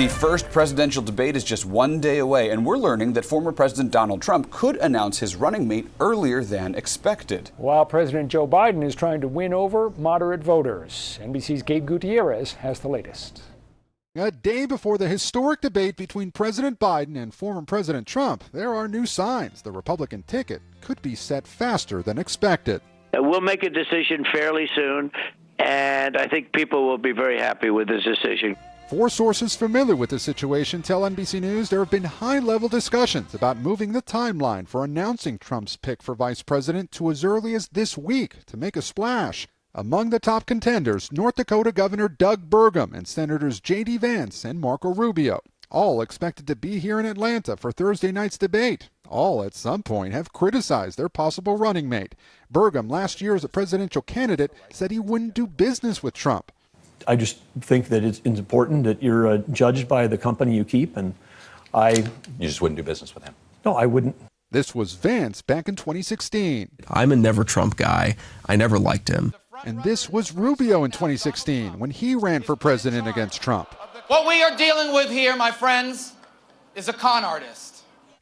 The first presidential debate is just one day away, and we're learning that former President Donald Trump could announce his running mate earlier than expected. While President Joe Biden is trying to win over moderate voters. NBC's Gabe Gutierrez has the latest. A day before the historic debate between President Biden and former President Trump, there are new signs the Republican ticket could be set faster than expected. We'll make a decision fairly soon, and I think people will be very happy with this decision. Four sources familiar with the situation tell NBC News there have been high-level discussions about moving the timeline for announcing Trump's pick for vice president to as early as this week to make a splash. Among the top contenders, North Dakota Governor Doug Burgum and Senators J.D. Vance and Marco Rubio, all expected to be here in Atlanta for Thursday night's debate. All at some point have criticized their possible running mate. Burgum, last year as a presidential candidate, said he wouldn't do business with Trump. I just think that it's important that you're judged by the company you keep, and You just wouldn't do business with him? No, I wouldn't. This was Vance back in 2016. I'm a never Trump guy. I never liked him. And this was Rubio in 2016 when he ran for president against Trump. What we are dealing with here, my friends, is a con artist.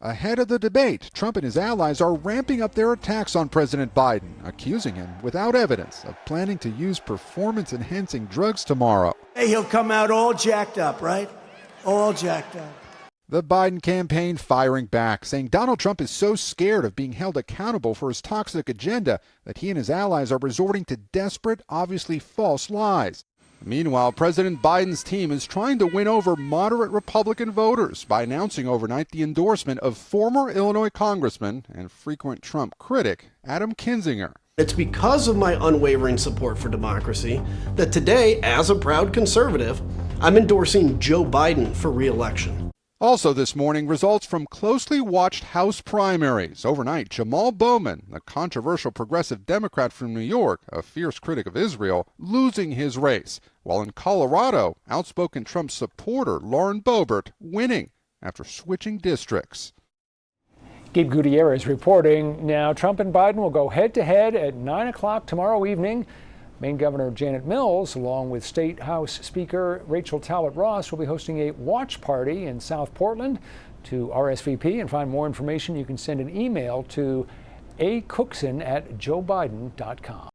Ahead of the debate, Trump and his allies are ramping up their attacks on President Biden, accusing him, without evidence, of planning to use performance-enhancing drugs tomorrow. Hey, he'll come out all jacked up, right? All jacked up. The Biden campaign firing back, saying Donald Trump is so scared of being held accountable for his toxic agenda that he and his allies are resorting to desperate, obviously false lies. Meanwhile, President Biden's team is trying to win over moderate Republican voters by announcing overnight the endorsement of former Illinois Congressman and frequent Trump critic Adam Kinzinger. It's because of my unwavering support for democracy that today, as a proud conservative, I'm endorsing Joe Biden for re-election. Also this morning, results from closely watched House primaries. Overnight, Jamal Bowman, the controversial progressive Democrat from New York, a fierce critic of Israel, losing his race, while in Colorado, outspoken Trump supporter Lauren Boebert winning after switching districts. Gabe Gutierrez reporting. Now, Trump and Biden will go head-to-head at 9 o'clock tomorrow evening. Maine Governor Janet Mills, along with State House Speaker Rachel Talbot Ross, will be hosting a watch party in South Portland. To RSVP and find more information, you can send an email to acookson@joebiden.com.